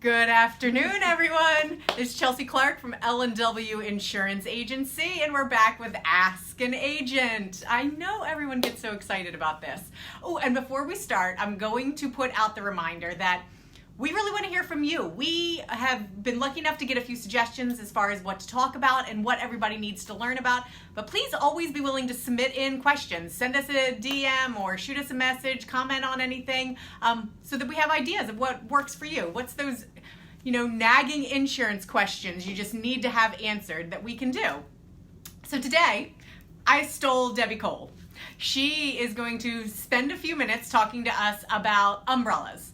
Good afternoon, everyone. It's Chelsea Clark from L&W Insurance Agency, and we're back with Ask an Agent. I know everyone gets so excited about this. Oh, and before we start, I'm going to put out the reminder that we really want to hear from you. We have been lucky enough to get a few suggestions as far as what to talk about and what everybody needs to learn about. But please always be willing to submit in questions. Send us a DM or shoot us a message, comment on anything, so that we have ideas of what works for you. What's those, nagging insurance questions you just need to have answered that we can do. So today, I stole Debbie Cole. She is going to spend a few minutes talking to us about umbrellas.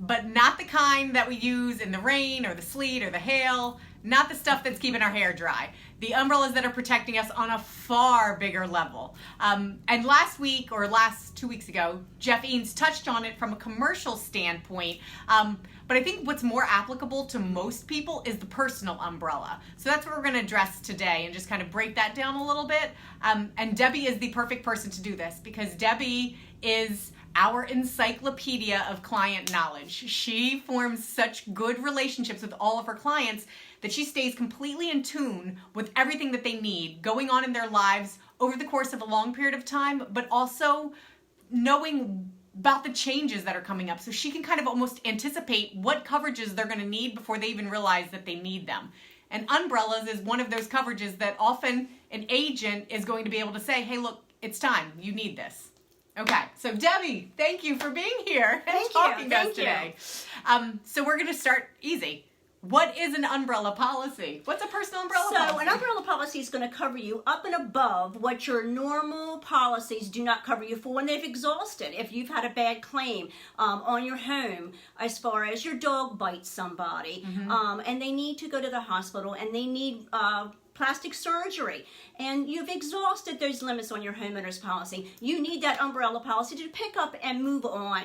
But not the kind that we use in the rain or the sleet or the hail, not the stuff that's keeping our hair dry. The umbrellas that are protecting us on a far bigger level. And last 2 weeks ago, Jeff Eanes touched on it from a commercial standpoint. But I think what's more applicable to most people is the personal umbrella. So that's what we're going to address today and just kind of break that down a little bit. And Debbie is the perfect person to do this because Debbie is our encyclopedia of client knowledge. She forms such good relationships with all of her clients that she stays completely in tune with everything that they need going on in their lives over the course of a long period of time, but also knowing about the changes that are coming up. So she can kind of almost anticipate what coverages they're going to need before they even realize that they need them. And umbrellas is one of those coverages that often an agent is going to be able to say, hey, look, it's time. You need this. Okay, so Debbie, thank you for being here and talking to us today. So we're going to start easy. What is an umbrella policy? What's a personal umbrella policy? So an umbrella policy is going to cover you up and above what your normal policies do not cover you for when they've exhausted. If you've had a bad claim on your home, as far as your dog bites somebody, and they need to go to the hospital and they need plastic surgery, and you've exhausted those limits on your homeowner's policy, you need that umbrella policy to pick up and move on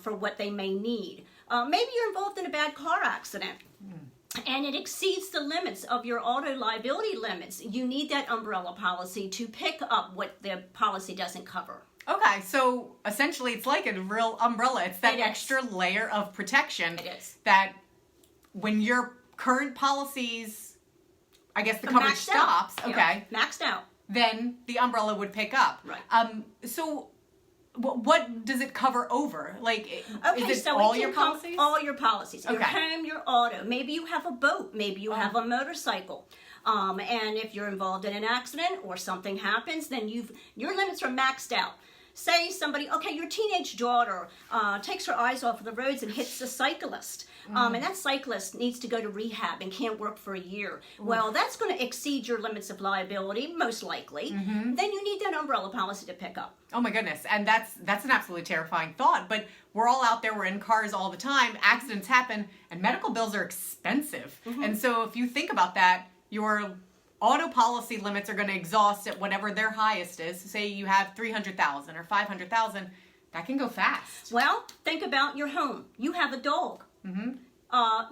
for what they may need. Maybe you're involved in a bad car accident and it exceeds the limits of your auto liability limits. You need that umbrella policy to pick up what the policy doesn't cover. Okay, so essentially it's like a real umbrella. It's that extra layer of protection that when your current policies, I guess the coverage stops, maxed out, then the umbrella would pick up. Right. So what does it cover over? Is it so all your policies? All your policies. Your home, your auto. Maybe you have a boat. Maybe you have a motorcycle. And if you're involved in an accident or something happens, then your limits are maxed out. Say your teenage daughter takes her eyes off of the roads and hits a cyclist. And that cyclist needs to go to rehab and can't work for a year. Well, that's going to exceed your limits of liability, most likely. Then you need that umbrella policy to pick up. Oh my goodness. And that's an absolutely terrifying thought. But we're all out there, we're in cars all the time, accidents happen, and medical bills are expensive. And so if you think about that, your auto policy limits are going to exhaust at whatever their highest is. Say you have $300,000 or $500,000, that can go fast. Well, think about your home. You have a dog.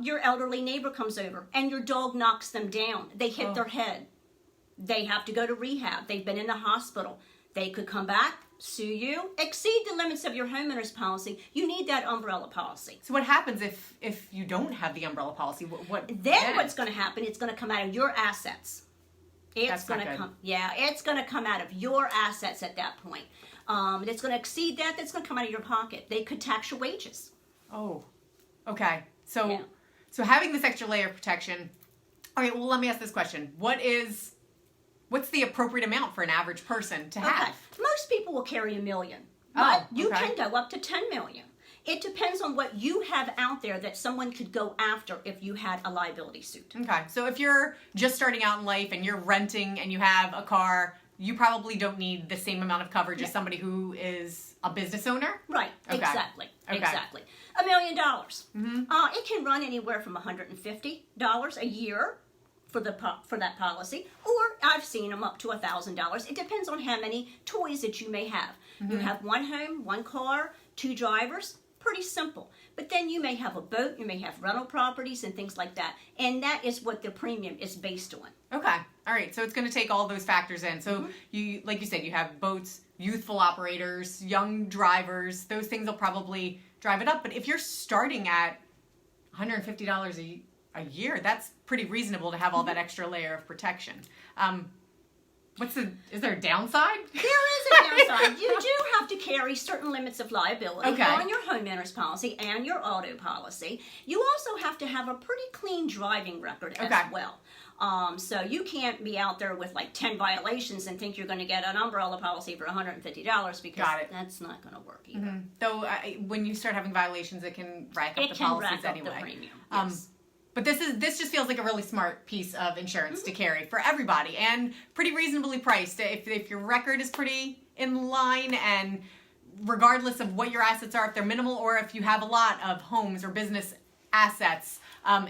Your elderly neighbor comes over and your dog knocks them down. They hit their head. They have to go to rehab. They've been in the hospital. They could come back, sue you, exceed the limits of your homeowner's policy. You need that umbrella policy. So what happens if you don't have the umbrella policy? Then what's going to happen? It's going to come out of your assets. It's going to come out of your assets at that point. It's going to exceed that. That's going to come out of your pocket. They could tax your wages. Oh, okay. So having this extra layer of protection. All right. Well, let me ask this question: what's the appropriate amount for an average person to have? Most people will carry $1 million, but you can go up to $10 million. It depends on what you have out there that someone could go after if you had a liability suit. Okay, so if you're just starting out in life and you're renting and you have a car, you probably don't need the same amount of coverage as somebody who is a business owner? Right, exactly. $1 million. It can run anywhere from $150 a year for that policy, or I've seen them up to $1,000. It depends on how many toys that you may have. You have one home, one car, 2 drivers. Pretty simple. But then you may have a boat, you may have rental properties and things like that. And that is what the premium is based on. Okay. All right. So it's going to take all those factors in. So you, like you said, you have boats, youthful operators, young drivers. Those things will probably drive it up. But if you're starting at $150 a year. That's pretty reasonable to have all that extra layer of protection. Is there a downside? There is a downside. You do have to carry certain limits of liability on your homeowner's policy and your auto policy. You also have to have a pretty clean driving record as well. So you can't be out there with like 10 violations and think you're going to get an umbrella policy for $150 because that's not going to work either. Mm-hmm. Though when you start having violations, it can rack up the policies anyway. The premium. Yes. But this just feels like a really smart piece of insurance to carry for everybody and pretty reasonably priced. If your record is pretty in line and regardless of what your assets are, if they're minimal or if you have a lot of homes or business assets,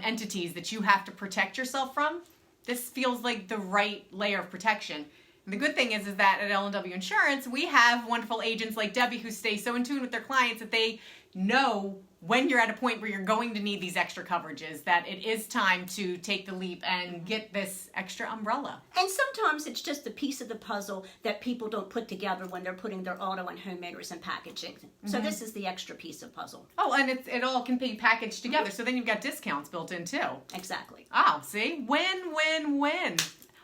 entities that you have to protect yourself from, this feels like the right layer of protection. And the good thing is that at L&W Insurance, we have wonderful agents like Debbie who stay so in tune with their clients that they know when you're at a point where you're going to need these extra coverages, that it is time to take the leap and get this extra umbrella. And sometimes it's just a piece of the puzzle that people don't put together when they're putting their auto and homeowners and packaging. So this is the extra piece of puzzle. Oh, and it all can be packaged together. So then you've got discounts built in too. Exactly. Oh, see? Win, win, win.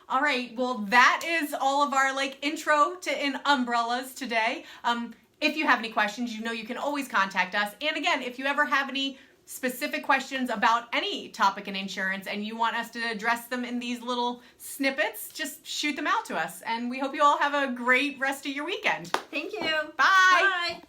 All right. Well, that is all of our intro to umbrellas today. If you have any questions, you can always contact us. And again, if you ever have any specific questions about any topic in insurance and you want us to address them in these little snippets, just shoot them out to us. And we hope you all have a great rest of your weekend. Thank you. Bye. Bye.